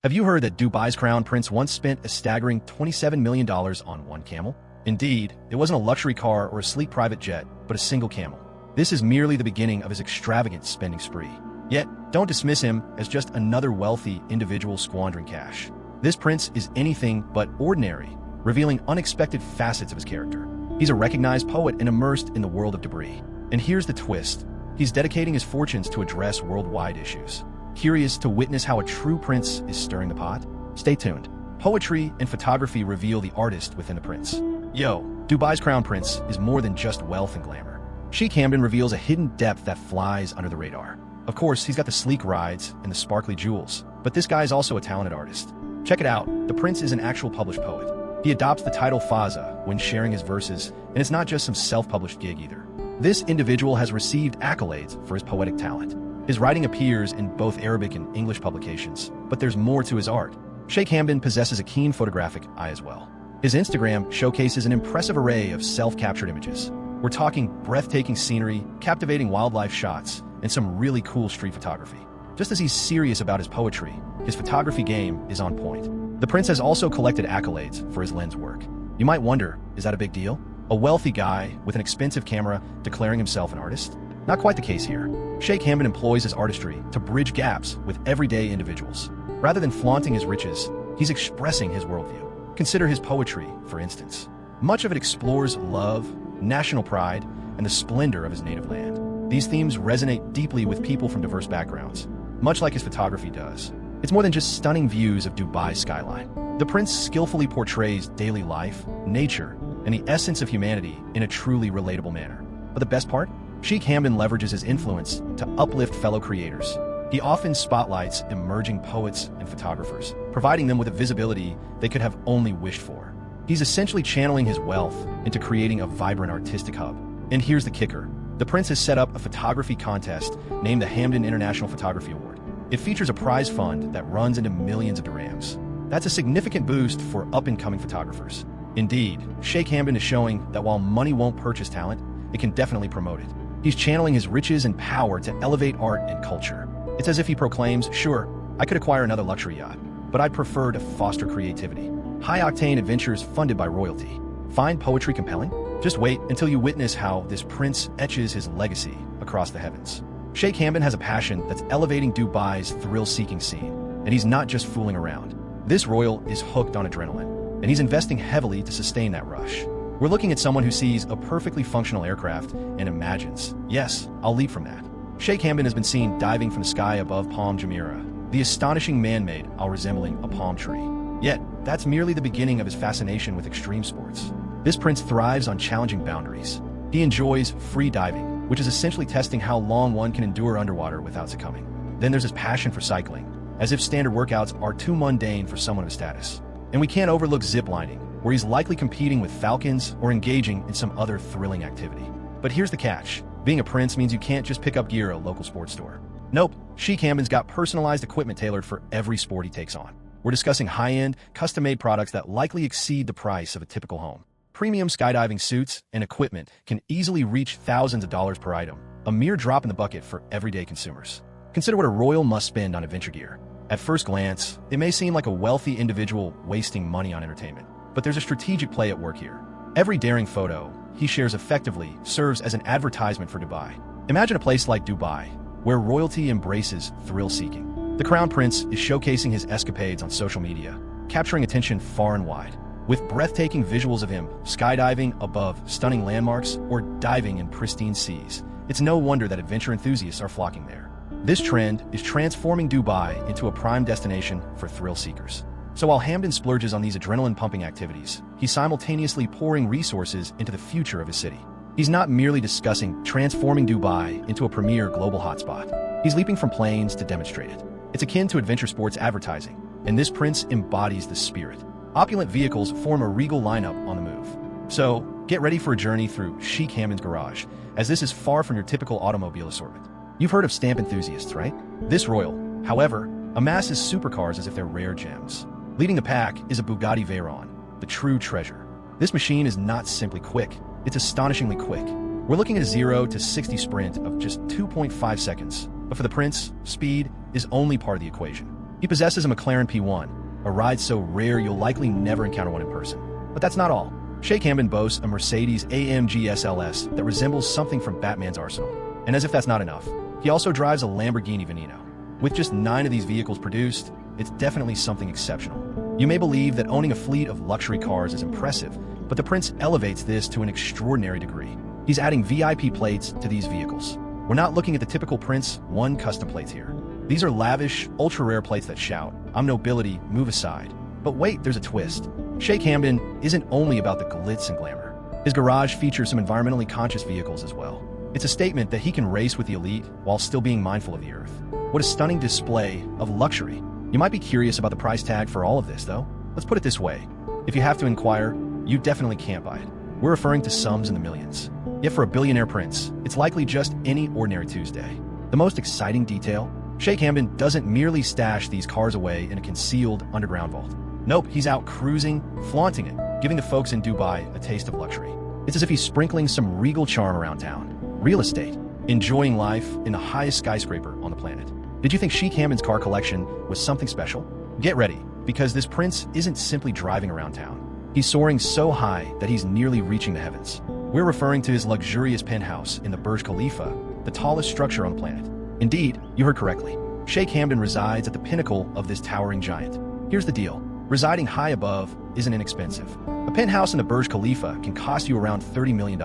Have you heard that Dubai's crown prince once spent a staggering $27 million on one camel? Indeed, it wasn't a luxury car or a sleek private jet, but a single camel. This is merely the beginning of his extravagant spending spree. Yet, don't dismiss him as just another wealthy individual squandering cash. This prince is anything but ordinary, revealing unexpected facets of his character. He's a recognized poet and immersed in the world of debris. And here's the twist. He's dedicating his fortunes to address worldwide issues. Curious to witness how a true prince is stirring the pot? Stay tuned. Poetry and photography reveal the artist within the prince. Yo, Dubai's crown prince is more than just wealth and glamour. Sheikh Hamdan reveals a hidden depth that flies under the radar. Of course, he's got the sleek rides and the sparkly jewels, but this guy is also a talented artist. Check it out, the prince is an actual published poet. He adopts the title Faza when sharing his verses, and it's not just some self-published gig either. This individual has received accolades for his poetic talent. His writing appears in both Arabic and English publications, but there's more to his art. Sheikh Hamdan possesses a keen photographic eye as well. His Instagram showcases an impressive array of self-captured images. We're talking breathtaking scenery, captivating wildlife shots, and some really cool street photography. Just as he's serious about his poetry, his photography game is on point. The prince has also collected accolades for his lens work. You might wonder, is that a big deal? A wealthy guy with an expensive camera declaring himself an artist? Not quite the case here. Sheikh Hamdan employs his artistry to bridge gaps with everyday individuals. Rather than flaunting his riches, he's expressing his worldview. Consider his poetry, for instance. Much of it explores love, national pride, and the splendor of his native land. These themes resonate deeply with people from diverse backgrounds, much like his photography does. It's more than just stunning views of Dubai's skyline. The prince skillfully portrays daily life, nature, and the essence of humanity in a truly relatable manner. But the best part? Sheikh Hamdan leverages his influence to uplift fellow creators. He often spotlights emerging poets and photographers, providing them with a visibility they could have only wished for. He's essentially channeling his wealth into creating a vibrant artistic hub. And here's the kicker. The prince has set up a photography contest named the Hamdan International Photography Award. It features a prize fund that runs into millions of dirhams. That's a significant boost for up-and-coming photographers. Indeed, Sheikh Hamdan is showing that while money won't purchase talent, it can definitely promote it. He's channeling his riches and power to elevate art and culture. It's as if he proclaims, sure, I could acquire another luxury yacht, but I'd prefer to foster creativity. High-octane adventures funded by royalty. Find poetry compelling? Just wait until you witness how this prince etches his legacy across the heavens. Sheikh Hamdan has a passion that's elevating Dubai's thrill-seeking scene, and he's not just fooling around. This royal is hooked on adrenaline, and he's investing heavily to sustain that rush. We're looking at someone who sees a perfectly functional aircraft and imagines, yes, I'll leap from that. Sheikh Hamdan has been seen diving from the sky above Palm Jumeirah, the astonishing man-made owl resembling a palm tree. Yet, that's merely the beginning of his fascination with extreme sports. This prince thrives on challenging boundaries. He enjoys free diving, which is essentially testing how long one can endure underwater without succumbing. Then there's his passion for cycling, as if standard workouts are too mundane for someone of his status. And we can't overlook ziplining, where he's likely competing with falcons or engaging in some other thrilling activity. But here's the catch. Being a prince means you can't just pick up gear at a local sports store. Nope, Sheikh Hamdan's got personalized equipment tailored for every sport he takes on. We're discussing high-end, custom-made products that likely exceed the price of a typical home. Premium skydiving suits and equipment can easily reach thousands of dollars per item, a mere drop in the bucket for everyday consumers. Consider what a royal must spend on adventure gear. At first glance, it may seem like a wealthy individual wasting money on entertainment. But there's a strategic play at work here. Every daring photo he shares effectively serves as an advertisement for Dubai. Imagine a place like Dubai, where royalty embraces thrill-seeking. The Crown Prince is showcasing his escapades on social media, capturing attention far and wide. With breathtaking visuals of him skydiving above stunning landmarks or diving in pristine seas, it's no wonder that adventure enthusiasts are flocking there. This trend is transforming Dubai into a prime destination for thrill seekers. So while Hamdan splurges on these adrenaline-pumping activities, he's simultaneously pouring resources into the future of his city. He's not merely discussing transforming Dubai into a premier global hotspot. He's leaping from planes to demonstrate it. It's akin to adventure sports advertising, and this prince embodies the spirit. Opulent vehicles form a regal lineup on the move. So, get ready for a journey through Sheikh Hamdan's garage, as this is far from your typical automobile assortment. You've heard of stamp enthusiasts, right? This royal, however, amasses supercars as if they're rare gems. Leading the pack is a Bugatti Veyron, the true treasure. This machine is not simply quick, it's astonishingly quick. We're looking at a 0 to 60 sprint of just 2.5 seconds. But for the prince, speed is only part of the equation. He possesses a McLaren P1, a ride so rare you'll likely never encounter one in person. But that's not all. Sheikh Hamdan boasts a Mercedes-AMG SLS that resembles something from Batman's arsenal. And as if that's not enough, he also drives a Lamborghini Veneno. With just 9 of these vehicles produced, it's definitely something exceptional. You may believe that owning a fleet of luxury cars is impressive, but the prince elevates this to an extraordinary degree. He's adding VIP plates to these vehicles. We're not looking at the typical Prince 1 custom plates here. These are lavish, ultra-rare plates that shout, "I'm nobility, move aside." But wait, there's a twist. Sheikh Hamdan isn't only about the glitz and glamour. His garage features some environmentally conscious vehicles as well. It's a statement that he can race with the elite while still being mindful of the earth. What a stunning display of luxury. You might be curious about the price tag for all of this, though. Let's put it this way. If you have to inquire, you definitely can't buy it. We're referring to sums in the millions. Yet for a billionaire prince, it's likely just any ordinary Tuesday. The most exciting detail? Sheikh Hamdan doesn't merely stash these cars away in a concealed underground vault. Nope, he's out cruising, flaunting it, giving the folks in Dubai a taste of luxury. It's as if he's sprinkling some regal charm around town. Real estate. Enjoying life in the highest skyscraper on the planet. Did you think Sheikh Hamdan's car collection was something special? Get ready, because this prince isn't simply driving around town. He's soaring so high that he's nearly reaching the heavens. We're referring to his luxurious penthouse in the Burj Khalifa, the tallest structure on the planet. Indeed, you heard correctly. Sheikh Hamdan resides at the pinnacle of this towering giant. Here's the deal. Residing high above isn't inexpensive. A penthouse in the Burj Khalifa can cost you around $30 million.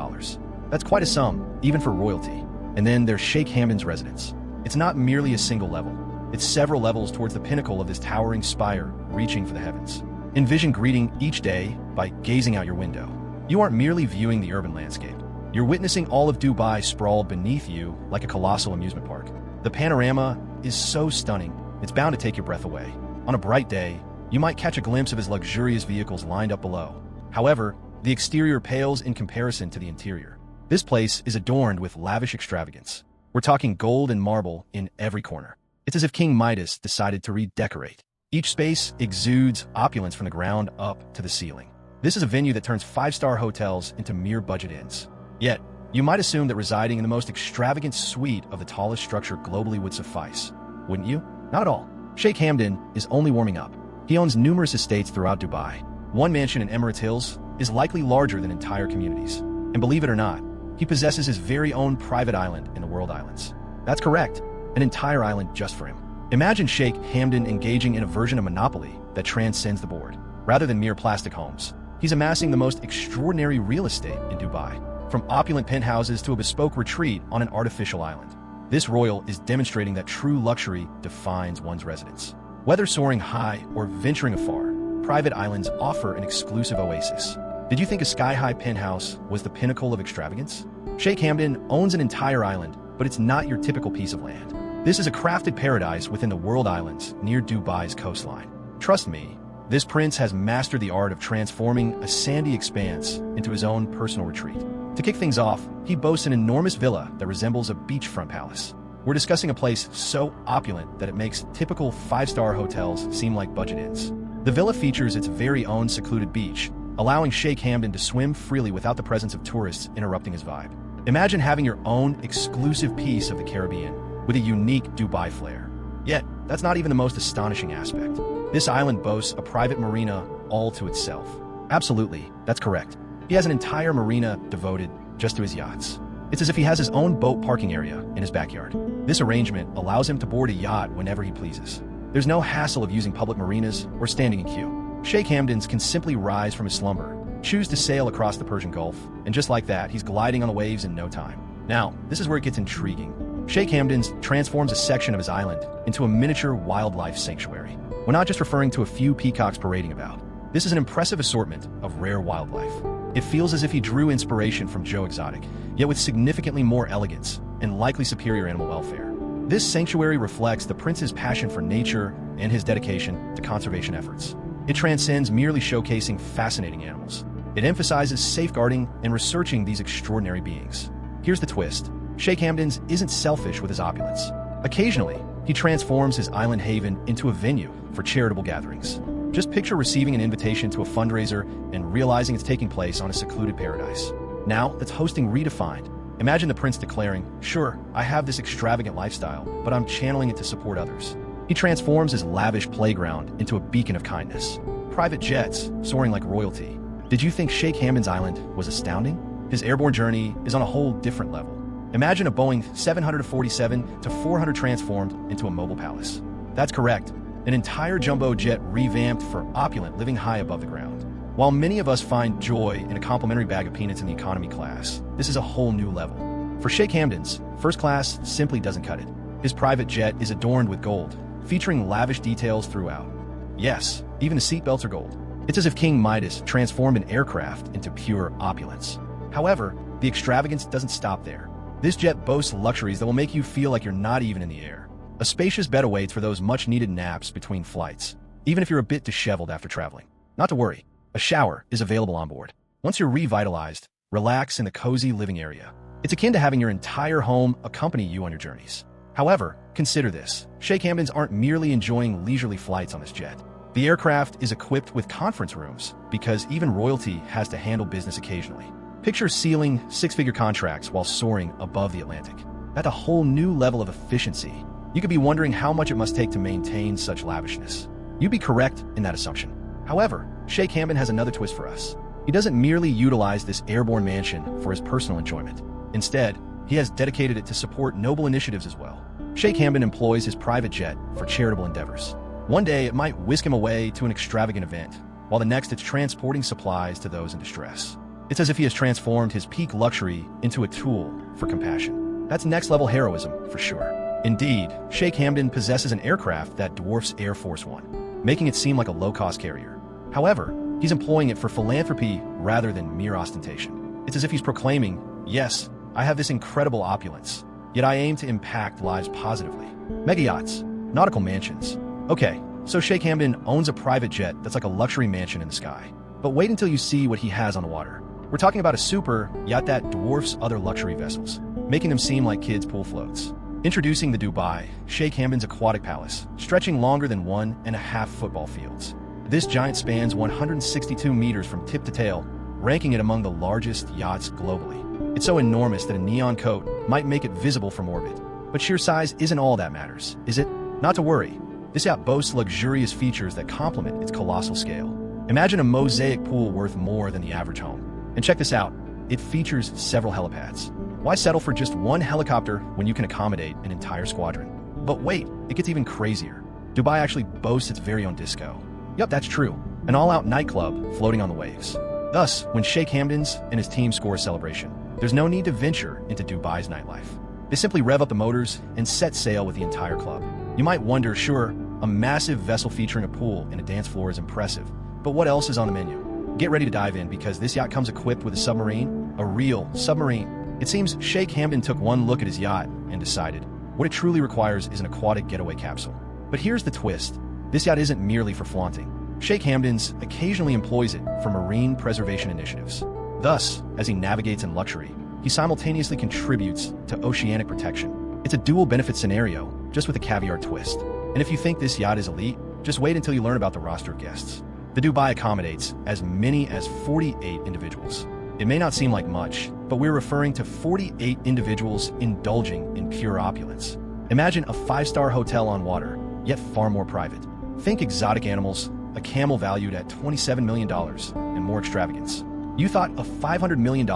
That's quite a sum, even for royalty. And then there's Sheikh Hamdan's residence. It's not merely a single level. It's several levels towards the pinnacle of this towering spire, reaching for the heavens. Envision greeting each day by gazing out your window. You aren't merely viewing the urban landscape. You're witnessing all of Dubai sprawled beneath you like a colossal amusement park. The panorama is so stunning, it's bound to take your breath away. On a bright day, you might catch a glimpse of his luxurious vehicles lined up below. However, the exterior pales in comparison to the interior. This place is adorned with lavish extravagance. We're talking gold and marble in every corner. It's as if King Midas decided to redecorate. Each space exudes opulence from the ground up to the ceiling. This is a venue that turns 5-star hotels into mere budget inns. Yet, you might assume that residing in the most extravagant suite of the tallest structure globally would suffice. Wouldn't you? Not at all. Sheikh Hamdan is only warming up. He owns numerous estates throughout Dubai. One mansion in Emirates Hills is likely larger than entire communities. And believe it or not, he possesses his very own private island in the World Islands. That's correct, an entire island just for him. Imagine Sheikh Hamdan engaging in a version of Monopoly that transcends the board. Rather than mere plastic homes, he's amassing the most extraordinary real estate in Dubai, from opulent penthouses to a bespoke retreat on an artificial island. This royal is demonstrating that true luxury defines one's residence. Whether soaring high or venturing afar, private islands offer an exclusive oasis. Did you think a sky-high penthouse was the pinnacle of extravagance? Sheikh Hamdan owns an entire island, but it's not your typical piece of land. This is a crafted paradise within the World Islands near Dubai's coastline. Trust me, this prince has mastered the art of transforming a sandy expanse into his own personal retreat. To kick things off, he boasts an enormous villa that resembles a beachfront palace. We're discussing a place so opulent that it makes typical 5-star hotels seem like budget inns. The villa features its very own secluded beach, allowing Sheikh Hamdan to swim freely without the presence of tourists interrupting his vibe. Imagine having your own exclusive piece of the Caribbean with a unique Dubai flair. Yet, that's not even the most astonishing aspect. This island boasts a private marina all to itself. Absolutely, that's correct. He has an entire marina devoted just to his yachts. It's as if he has his own boat parking area in his backyard. This arrangement allows him to board a yacht whenever he pleases. There's no hassle of using public marinas or standing in queue. Sheikh Hamdan's can simply rise from his slumber, choose to sail across the Persian Gulf, and just like that, he's gliding on the waves in no time. Now, this is where it gets intriguing. Sheikh Hamdan's transforms a section of his island into a miniature wildlife sanctuary. We're not just referring to a few peacocks parading about. This is an impressive assortment of rare wildlife. It feels as if he drew inspiration from Joe Exotic, yet with significantly more elegance and likely superior animal welfare. This sanctuary reflects the prince's passion for nature and his dedication to conservation efforts. It transcends merely showcasing fascinating animals. It emphasizes safeguarding and researching these extraordinary beings. Here's the twist. Sheikh Hamdan's isn't selfish with his opulence. Occasionally, he transforms his island haven into a venue for charitable gatherings. Just picture receiving an invitation to a fundraiser and realizing it's taking place on a secluded paradise. Now, that's hosting redefined. Imagine the prince declaring, "Sure, I have this extravagant lifestyle, but I'm channeling it to support others." He transforms his lavish playground into a beacon of kindness. Private jets, soaring like royalty. Did you think Sheikh Hamdan's island was astounding? His airborne journey is on a whole different level. Imagine a Boeing 747-400 transformed into a mobile palace. That's correct, an entire jumbo jet revamped for opulent living high above the ground. While many of us find joy in a complimentary bag of peanuts in the economy class, this is a whole new level. For Sheikh Hamdan's, first class simply doesn't cut it. His private jet is adorned with gold, featuring lavish details throughout. Yes, even the seatbelts are gold. It's as if King Midas transformed an aircraft into pure opulence. However, the extravagance doesn't stop there. This jet boasts luxuries that will make you feel like you're not even in the air. A spacious bed awaits for those much-needed naps between flights, even if you're a bit disheveled after traveling. Not to worry, a shower is available on board. Once you're revitalized, relax in the cozy living area. It's akin to having your entire home accompany you on your journeys. However, consider this. Sheikh Hamdan's aren't merely enjoying leisurely flights on this jet. The aircraft is equipped with conference rooms because even royalty has to handle business occasionally. Picture sealing six-figure contracts while soaring above the Atlantic. That's a whole new level of efficiency. You could be wondering how much it must take to maintain such lavishness. You'd be correct in that assumption. However, Sheikh Hamdan has another twist for us. He doesn't merely utilize this airborne mansion for his personal enjoyment. Instead, he has dedicated it to support noble initiatives as well. Sheikh Hamdan employs his private jet for charitable endeavors. One day, it might whisk him away to an extravagant event, while the next it's transporting supplies to those in distress. It's as if he has transformed his peak luxury into a tool for compassion. That's next-level heroism, for sure. Indeed, Sheikh Hamdan possesses an aircraft that dwarfs Air Force One, making it seem like a low-cost carrier. However, he's employing it for philanthropy rather than mere ostentation. It's as if he's proclaiming, yes, I have this incredible opulence, yet I aim to impact lives positively. Mega yachts, nautical mansions. Okay, so Sheikh Hamdan owns a private jet that's like a luxury mansion in the sky. But wait until you see what he has on the water. We're talking about a super yacht that dwarfs other luxury vessels, making them seem like kids' pool floats. Introducing the Dubai, Sheikh Hamdan's aquatic palace, stretching longer than 1.5 football fields. This giant spans 162 meters from tip to tail, ranking it among the largest yachts globally. It's so enormous that a neon coat might make it visible from orbit. But sheer size isn't all that matters, is it? Not to worry. This yacht boasts luxurious features that complement its colossal scale. Imagine a mosaic pool worth more than the average home. And check this out, it features several helipads. Why settle for just one helicopter when you can accommodate an entire squadron? But wait, it gets even crazier. Dubai actually boasts its very own disco. Yup, that's true, an all-out nightclub floating on the waves. Thus, when Sheikh Hamdan's and his team score a celebration, there's no need to venture into Dubai's nightlife. They simply rev up the motors and set sail with the entire club. You might wonder, sure, a massive vessel featuring a pool and a dance floor is impressive, but what else is on the menu? Get ready to dive in because this yacht comes equipped with a submarine, a real submarine. It seems Sheikh Hamdan took one look at his yacht and decided what it truly requires is an aquatic getaway capsule. But here's the twist. This yacht isn't merely for flaunting. Sheikh Hamdan's occasionally employs it for marine preservation initiatives. Thus, as he navigates in luxury, he simultaneously contributes to oceanic protection. It's a dual benefit scenario, just with a caviar twist. And if you think this yacht is elite, just wait until you learn about the roster of guests. The Dubai accommodates as many as 48 individuals. It may not seem like much, but we're referring to 48 individuals indulging in pure opulence. Imagine a 5-star hotel on water, yet far more private. Think exotic animals, a camel valued at $27 million, and more extravagance. You thought a $500 million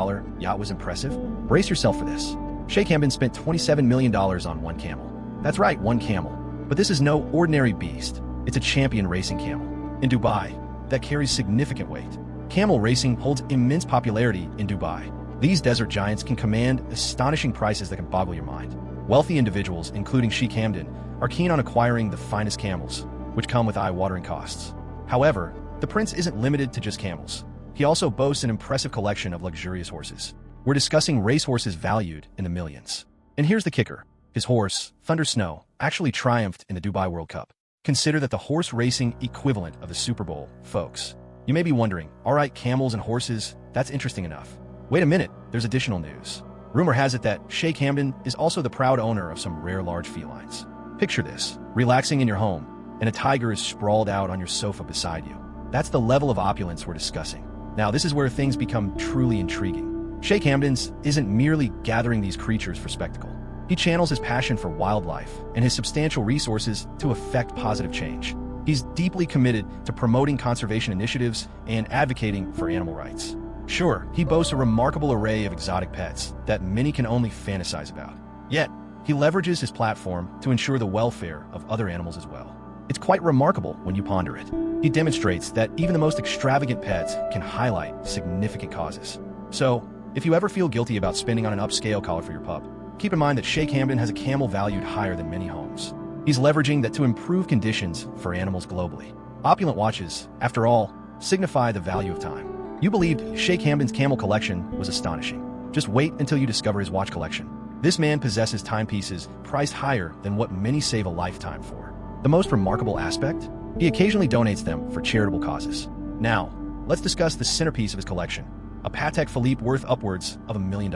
yacht was impressive? Brace yourself for this. Sheikh Hamdan spent $27 million on one camel. That's right, one camel. But this is no ordinary beast. It's a champion racing camel. In Dubai, that carries significant weight. Camel racing holds immense popularity in Dubai. These desert giants can command astonishing prices that can boggle your mind. Wealthy individuals, including Sheikh Hamdan, are keen on acquiring the finest camels, which come with eye-watering costs. However, the prince isn't limited to just camels. He also boasts an impressive collection of luxurious horses. We're discussing racehorses valued in the millions. And here's the kicker. His horse, Thunder Snow, actually triumphed in the Dubai World Cup. Consider that the horse racing equivalent of the Super Bowl, folks. You may be wondering, all right, camels and horses, that's interesting enough. Wait a minute, there's additional news. Rumor has it that Sheikh Hamdan is also the proud owner of some rare large felines. Picture this, relaxing in your home, and a tiger is sprawled out on your sofa beside you. That's the level of opulence we're discussing. Now, this is where things become truly intriguing. Sheikh Hamdan's isn't merely gathering these creatures for spectacle. He channels his passion for wildlife and his substantial resources to effect positive change. He's deeply committed to promoting conservation initiatives and advocating for animal rights. Sure, he boasts a remarkable array of exotic pets that many can only fantasize about. Yet, he leverages his platform to ensure the welfare of other animals as well. It's quite remarkable when you ponder it. He demonstrates that even the most extravagant pets can highlight significant causes. So, if you ever feel guilty about spending on an upscale collar for your pup, keep in mind that Sheikh Hamdan has a camel valued higher than many homes. He's leveraging that to improve conditions for animals globally. Opulent watches, after all, signify the value of time. You believed Sheikh Hamdan's camel collection was astonishing. Just wait until you discover his watch collection. This man possesses timepieces priced higher than what many save a lifetime for. The most remarkable aspect? He occasionally donates them for charitable causes. Now, let's discuss the centerpiece of his collection, a Patek Philippe worth upwards of $1 million.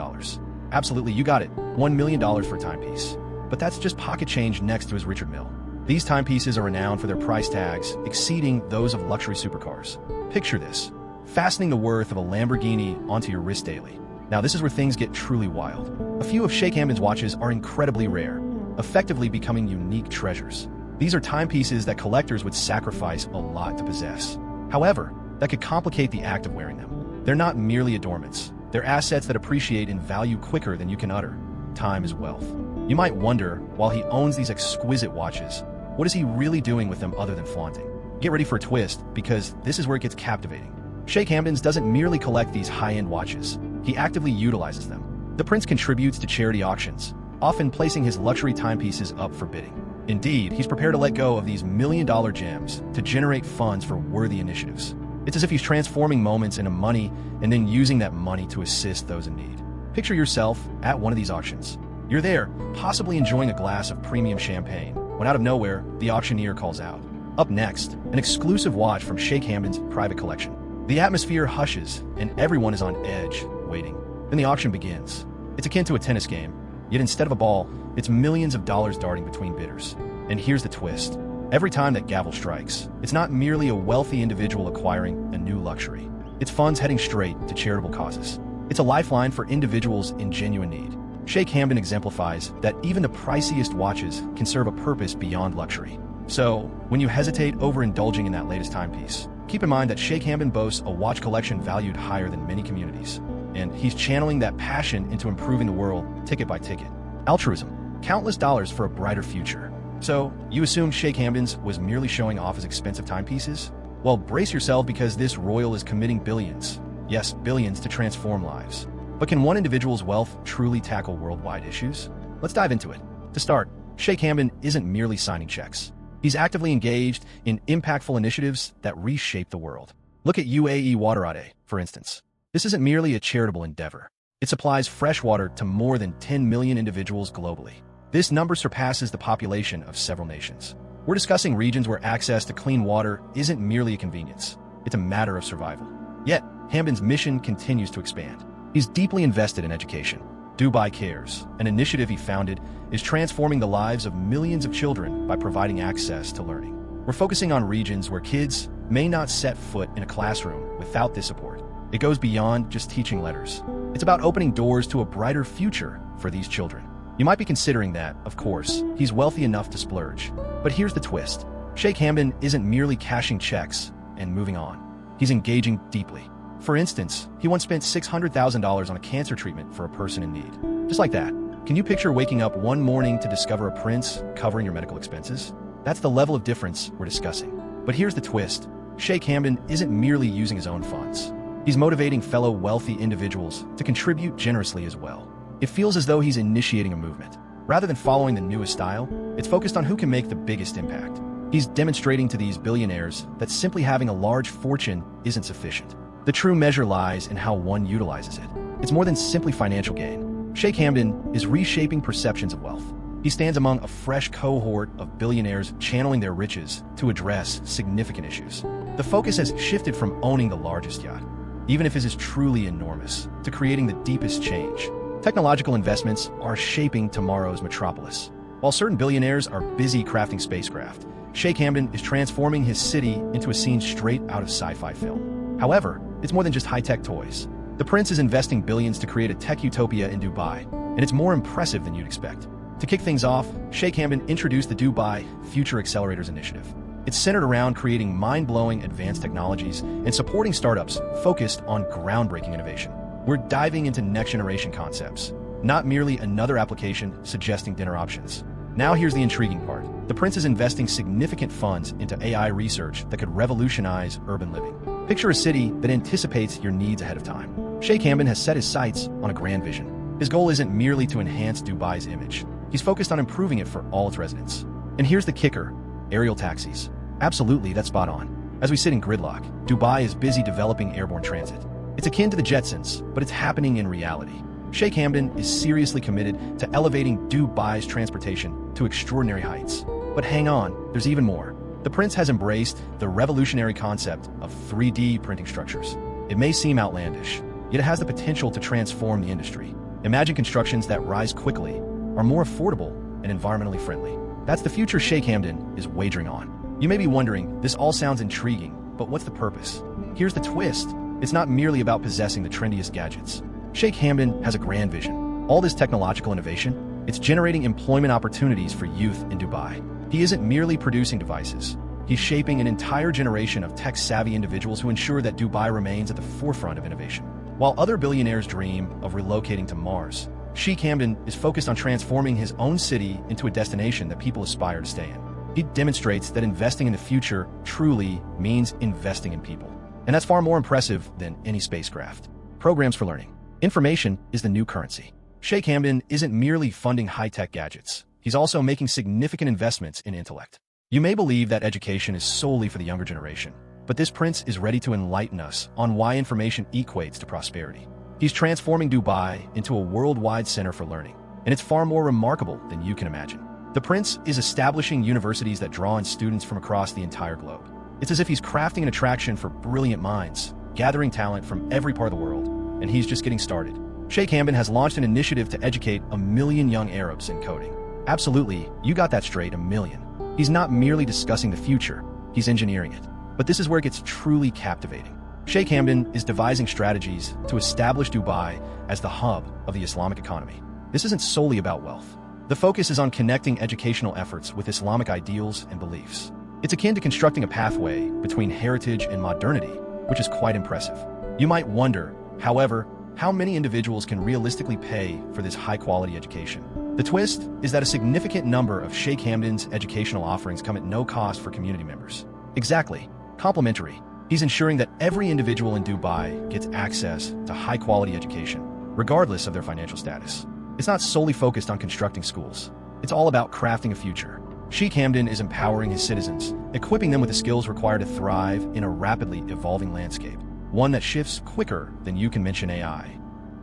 Absolutely, you got it, $1 million for a timepiece. But that's just pocket change next to his Richard Mille. These timepieces are renowned for their price tags exceeding those of luxury supercars. Picture this, fastening the worth of a Lamborghini onto your wrist daily. Now this is where things get truly wild. A few of Sheikh Hamdan's watches are incredibly rare, effectively becoming unique treasures. These are timepieces that collectors would sacrifice a lot to possess. However, that could complicate the act of wearing them. They're not merely adornments. They're assets that appreciate in value quicker than you can utter. Time is wealth. You might wonder, while he owns these exquisite watches, what is he really doing with them other than flaunting? Get ready for a twist, because this is where it gets captivating. Sheikh Hamdan's doesn't merely collect these high-end watches. He actively utilizes them. The prince contributes to charity auctions, often placing his luxury timepieces up for bidding. Indeed, he's prepared to let go of these million-dollar gems to generate funds for worthy initiatives. It's as if he's transforming moments into money and then using that money to assist those in need. Picture yourself at one of these auctions. You're there, possibly enjoying a glass of premium champagne, when out of nowhere, the auctioneer calls out. Up next, an exclusive watch from Sheikh Hamdan's private collection. The atmosphere hushes, and everyone is on edge, waiting. Then the auction begins. It's akin to a tennis game, yet instead of a ball, it's millions of dollars darting between bidders. And here's the twist. Every time that gavel strikes, it's not merely a wealthy individual acquiring a new luxury. It's funds heading straight to charitable causes. It's a lifeline for individuals in genuine need. Sheikh Hamdan exemplifies that even the priciest watches can serve a purpose beyond luxury. So, when you hesitate over indulging in that latest timepiece, keep in mind that Sheikh Hamdan boasts a watch collection valued higher than many communities. And he's channeling that passion into improving the world ticket by ticket. Altruism, countless dollars for a brighter future. So, you assume Sheikh Hamdan's was merely showing off his expensive timepieces? Well, brace yourself because this royal is committing billions, yes, billions, to transform lives. But can one individual's wealth truly tackle worldwide issues? Let's dive into it. To start, Sheikh Hamdan isn't merely signing checks. He's actively engaged in impactful initiatives that reshape the world. Look at UAE Waterade, for instance. This isn't merely a charitable endeavor. It supplies fresh water to more than 10 million individuals globally. This number surpasses the population of several nations. We're discussing regions where access to clean water isn't merely a convenience. It's a matter of survival. Yet, Hamdan's mission continues to expand. He's deeply invested in education. Dubai Cares, an initiative he founded, is transforming the lives of millions of children by providing access to learning. We're focusing on regions where kids may not set foot in a classroom without this support. It goes beyond just teaching letters. It's about opening doors to a brighter future for these children. You might be considering that, of course, he's wealthy enough to splurge. But here's the twist. Sheikh Hamdan isn't merely cashing checks and moving on. He's engaging deeply. For instance, he once spent $600,000 on a cancer treatment for a person in need. Just like that. Can you picture waking up one morning to discover a prince covering your medical expenses? That's the level of difference we're discussing. But here's the twist. Sheikh Hamdan isn't merely using his own funds. He's motivating fellow wealthy individuals to contribute generously as well. It feels as though he's initiating a movement. Rather than following the newest style, it's focused on who can make the biggest impact. He's demonstrating to these billionaires that simply having a large fortune isn't sufficient. The true measure lies in how one utilizes it. It's more than simply financial gain. Sheikh Hamdan is reshaping perceptions of wealth. He stands among a fresh cohort of billionaires channeling their riches to address significant issues. The focus has shifted from owning the largest yacht, even if it is truly enormous, to creating the deepest change. Technological investments are shaping tomorrow's metropolis. While certain billionaires are busy crafting spacecraft, Sheikh Hamdan is transforming his city into a scene straight out of sci-fi film. However, it's more than just high-tech toys. The prince is investing billions to create a tech utopia in Dubai, and it's more impressive than you'd expect. To kick things off, Sheikh Hamdan introduced the Dubai Future Accelerators Initiative. It's centered around creating mind-blowing advanced technologies and supporting startups focused on groundbreaking innovation. We're diving into next-generation concepts, not merely another application suggesting dinner options. Now here's the intriguing part. The prince is investing significant funds into AI research that could revolutionize urban living. Picture a city that anticipates your needs ahead of time. Sheikh Hamdan has set his sights on a grand vision. His goal isn't merely to enhance Dubai's image. He's focused on improving it for all its residents. And here's the kicker: aerial taxis. Absolutely, that's spot on. As we sit in gridlock, Dubai is busy developing airborne transit. It's akin to the Jetsons, but it's happening in reality. Sheikh Hamdan is seriously committed to elevating Dubai's transportation to extraordinary heights. But hang on, there's even more. The prince has embraced the revolutionary concept of 3D printing structures. It may seem outlandish, yet it has the potential to transform the industry. Imagine constructions that rise quickly, are more affordable, and environmentally friendly. That's the future Sheikh Hamdan is wagering on. You may be wondering, this all sounds intriguing, but what's the purpose? Here's the twist. It's not merely about possessing the trendiest gadgets. Sheikh Hamdan has a grand vision. All this technological innovation, it's generating employment opportunities for youth in Dubai. He isn't merely producing devices. He's shaping an entire generation of tech-savvy individuals who ensure that Dubai remains at the forefront of innovation. While other billionaires dream of relocating to Mars, Sheikh Hamdan is focused on transforming his own city into a destination that people aspire to stay in. He demonstrates that investing in the future truly means investing in people. And that's far more impressive than any spacecraft. Programs for learning. Information is the new currency. Sheikh Hamdan isn't merely funding high-tech gadgets. He's also making significant investments in intellect. You may believe that education is solely for the younger generation, but this prince is ready to enlighten us on why information equates to prosperity. He's transforming Dubai into a worldwide center for learning, and it's far more remarkable than you can imagine. The prince is establishing universities that draw in students from across the entire globe. It's as if he's crafting an attraction for brilliant minds, gathering talent from every part of the world, and he's just getting started. Sheikh Hamdan has launched an initiative to educate 1 million young Arabs in coding. Absolutely, you got that straight, 1 million. He's not merely discussing the future, he's engineering it. But this is where it gets truly captivating. Sheikh Hamdan is devising strategies to establish Dubai as the hub of the Islamic economy. This isn't solely about wealth. The focus is on connecting educational efforts with Islamic ideals and beliefs. It's akin to constructing a pathway between heritage and modernity, which is quite impressive. You might wonder, however, how many individuals can realistically pay for this high-quality education? The twist is that a significant number of Sheikh Hamdan's educational offerings come at no cost for community members. Exactly, complimentary. He's ensuring that every individual in Dubai gets access to high-quality education, regardless of their financial status. It's not solely focused on constructing schools. It's all about crafting a future. Sheikh Hamdan is empowering his citizens, equipping them with the skills required to thrive in a rapidly evolving landscape, one that shifts quicker than you can mention AI.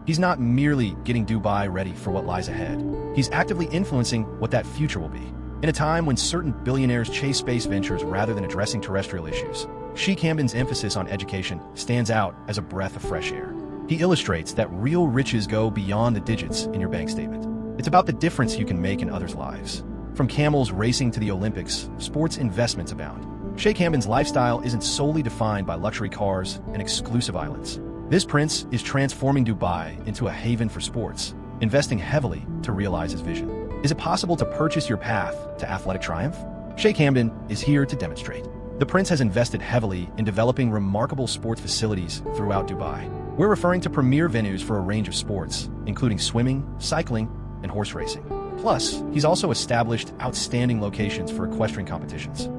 He's not merely getting Dubai ready for what lies ahead. He's actively influencing what that future will be. In a time when certain billionaires chase space ventures rather than addressing terrestrial issues, Sheikh Hamdan's emphasis on education stands out as a breath of fresh air. He illustrates that real riches go beyond the digits in your bank statement. It's about the difference you can make in others' lives. From camels racing to the Olympics, sports investments abound. Sheikh Hamdan's lifestyle isn't solely defined by luxury cars and exclusive islands. This prince is transforming Dubai into a haven for sports, investing heavily to realize his vision. Is it possible to purchase your path to athletic triumph? Sheikh Hamdan is here to demonstrate. The prince has invested heavily in developing remarkable sports facilities throughout Dubai. We're referring to premier venues for a range of sports, including swimming, cycling, and horse racing. Plus, he's also established outstanding locations for equestrian competitions.